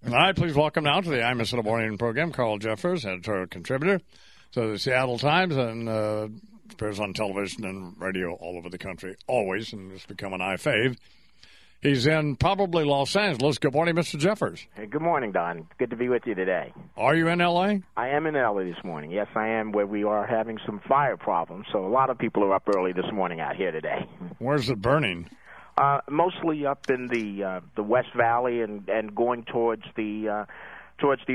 All right, please welcome now to the Imus in the Morning program, Carl Jeffers, editorial contributor to the Seattle Times, and appears on television and radio all over the country, always, and it's become an iFave. He's in probably Los Angeles. Good morning, Mr. Jeffers. Hey, good morning, Don. Good to be with you today. Are you in L.A.? I am in L.A. this morning. Yes, I am, where we are having some fire problems, so a lot of people are up early this morning out here today. Where's it burning? Mostly up in the West Valley and going towards the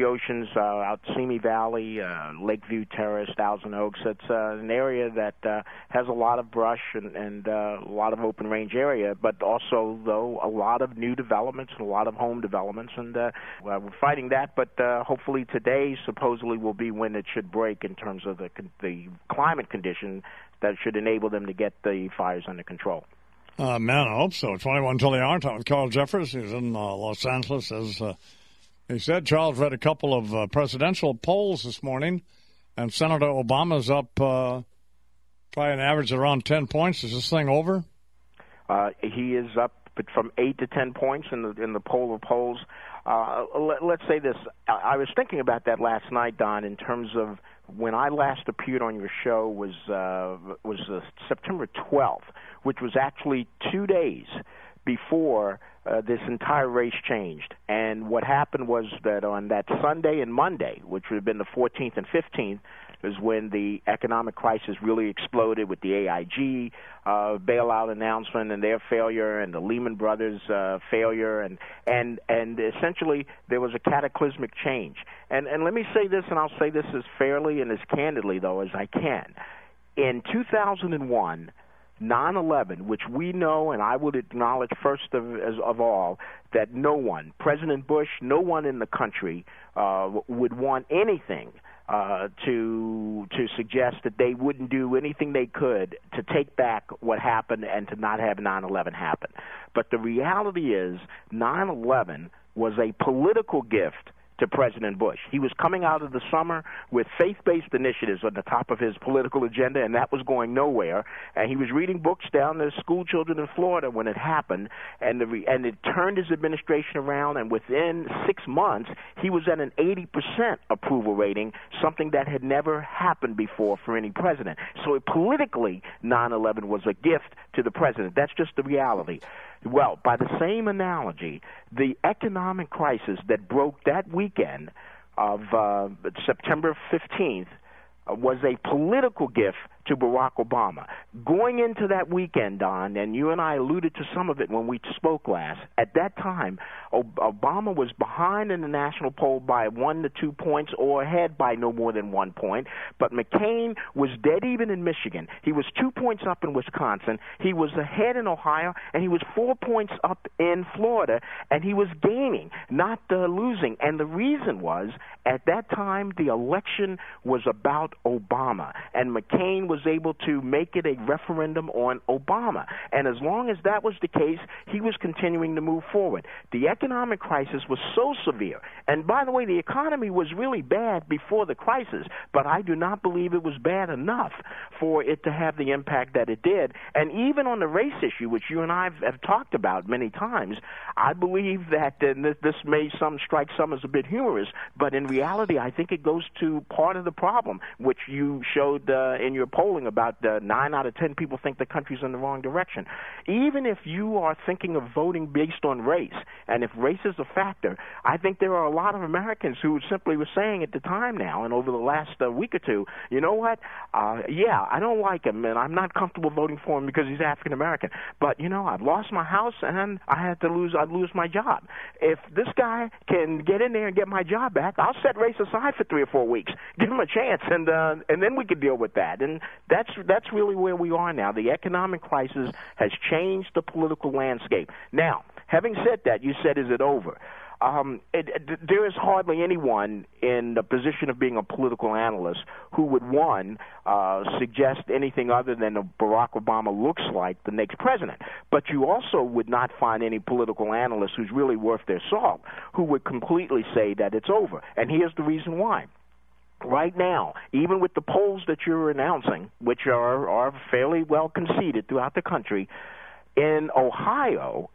oceans, out Simi Valley, Lakeview Terrace, Thousand Oaks. It's an area that has a lot of brush and a lot of open range area, but also, though, a lot of new developments and a lot of home developments. And we're fighting that, but hopefully today supposedly will be when it should break in terms of the climate condition that should enable them to get the fires under control. Man, I hope so. 21 till the hour. Time with Carl Jeffers. He's in Los Angeles. As he said, Charles read a couple of presidential polls this morning, and Senator Obama's up probably an average of around 10 points. Is this thing over? He is up from 8 to 10 points in the poll of polls. Let's say this. I was thinking about that last night, Don, in terms of when I last appeared on your show was September 12th, which was actually 2 days before this entire race changed. And what happened was that on that Sunday and Monday, which would have been the 14th and 15th, is when the economic crisis really exploded with the AIG bailout announcement and their failure, and the Lehman Brothers failure, and essentially there was a cataclysmic change. And let me say this, and I'll say this as fairly and as candidly, though, as I can. In 2001, 9/11, which we know, and I would acknowledge first of all, that no one, President Bush, no one in the country would want anything to suggest that they wouldn't do anything they could to take back what happened and to not have 9/11 happen. But the reality is 9/11 was a political gift to President Bush. He was coming out of the summer with faith-based initiatives on the top of his political agenda, and that was going nowhere. And he was reading books down to school children in Florida when it happened, and it turned his administration around, and within 6 months, he was at an 80% approval rating, something that had never happened before for any president. So politically, 9/11 was a gift to the president. That's just the reality. Well, by the same analogy, the economic crisis that broke that weekend of September 15th was a political gift to Barack Obama. Going into that weekend, Don, and you and I alluded to some of it when we spoke last, at that time, Obama was behind in the national poll by 1 to 2 points or ahead by no more than 1 point, but McCain was dead even in Michigan. He was 2 points up in Wisconsin. He was ahead in Ohio, and he was 4 points up in Florida, and he was gaining, not losing. And the reason was, at that time, the election was about Obama, and McCain was able to make it a referendum on Obama. And as long as that was the case, he was continuing to move forward. The economic crisis was so severe. And by the way, the economy was really bad before the crisis, but I do not believe it was bad enough for it to have the impact that it did. And even on the race issue, which you and I have talked about many times, I believe that this may strike some as a bit humorous, but in reality, I think it goes to part of the problem, which you showed in your polling about 9 out of 10 people think the country's in the wrong direction. Even if you are thinking of voting based on race, and if race is a factor, I think there are a lot of Americans who simply were saying at the time now and over the last week or two, you know what, yeah, I don't like him, and I'm not comfortable voting for him because he's African American, but, you know, I've lost my house, and I'd lose my job. If this guy can get in there and get my job back, I'll set race aside for 3 or 4 weeks, give him a chance, and then we could deal with that. And that's really where we are now. The economic crisis has changed the political landscape. Now, having said that, you said, is it over? There is hardly anyone in the position of being a political analyst who would, suggest anything other than Barack Obama looks like the next president. But you also would not find any political analyst who's really worth their salt who would completely say that it's over. And here's the reason why. Right now, even with the polls that you're announcing, which are fairly well conceded throughout the country, in Ohio,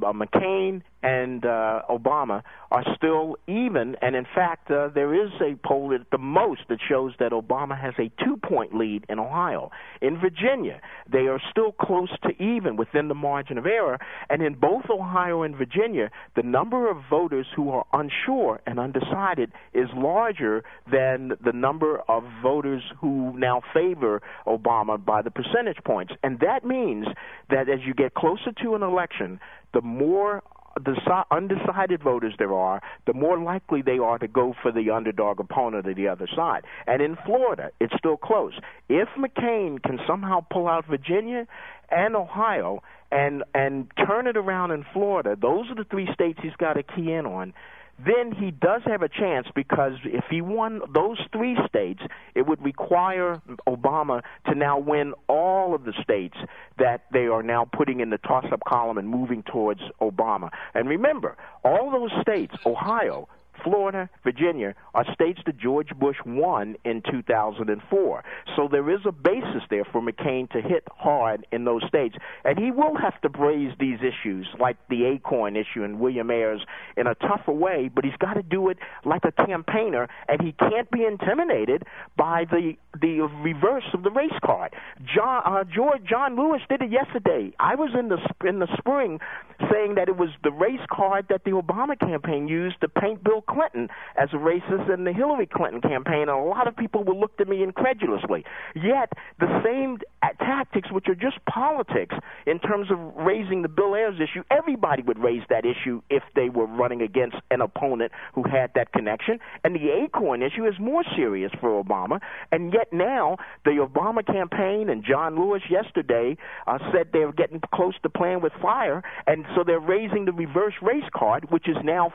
McCain and Obama are still even, and in fact, there is a poll at the most that shows that Obama has a 2-point lead in Ohio. In Virginia, they are still close to even within the margin of error, and in both Ohio and Virginia, the number of voters who are unsure and undecided is larger than the number of voters who now favor Obama by the percentage points. And that means that as you get closer to an election, the more undecided voters there are, the more likely they are to go for the underdog opponent of the other side. And in Florida, it's still close. If McCain can somehow pull out Virginia and Ohio and turn it around in Florida, those are the 3 states he's got to key in on. Then he does have a chance, because if he won those 3 states, it would require Obama to now win all of the states that they are now putting in the toss-up column and moving towards Obama. And remember, all those states, Ohio, Florida, Virginia, are states that George Bush won in 2004. So there is a basis there for McCain to hit hard in those states. And he will have to raise these issues, like the Acorn issue and William Ayers, in a tougher way, but he's got to do it like a campaigner, and he can't be intimidated by the reverse of the race card. John Lewis did it yesterday. I was in the spring saying that it was the race card that the Obama campaign used to paint Bill Clinton as a racist in the Hillary Clinton campaign, and a lot of people will look at me incredulously. Yet the same tactics, which are just politics in terms of raising the Bill Ayers issue, everybody would raise that issue if they were running against an opponent who had that connection. And the Acorn issue is more serious for Obama, and yet now the Obama campaign and John Lewis yesterday said they were getting close to playing with fire, and so they're raising the reverse race card, which is now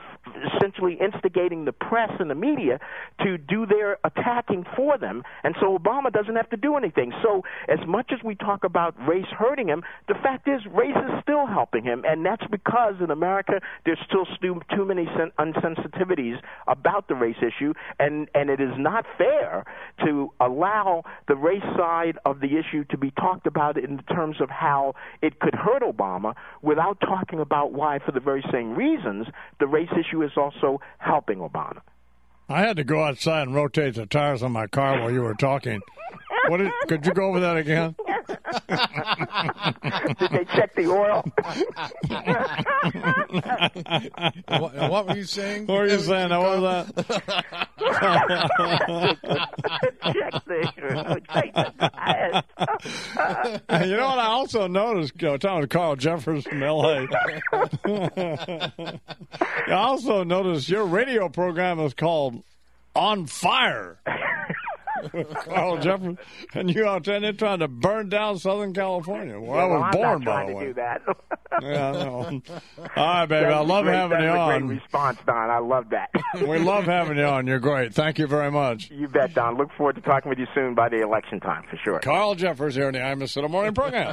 essentially instigating the press and the media to do their attacking for them, and so Obama doesn't have to do anything. So as much as we talk about race hurting him, the fact is race is still helping him, and that's because in America there's still too many unsensitivities about the race issue, and it is not fair to allow the race side of the issue to be talked about in terms of how it could hurt Obama without talking about why, for the very same reasons, the race issue is also helping Obama. I had to go outside and rotate the tires on my car while you were talking. Could you go over that again? Did they check the oil? What were you saying? What were you saying? What was that? Check the tires. You know what I also noticed, talking to Carl Jeffers from L.A., I also noticed your radio program is called On Fire. Carl Jeffers, and you out there trying to burn down Southern California. Well, I was born, by the way. I'm not trying to do that. Yeah, I know. All right, baby. I love having you on. Great response, Don. I love that. We love having you on. You're great. Thank you very much. You bet, Don. Look forward to talking with you soon by the election time, for sure. Carl Jeffers here in the Imus Morning Program.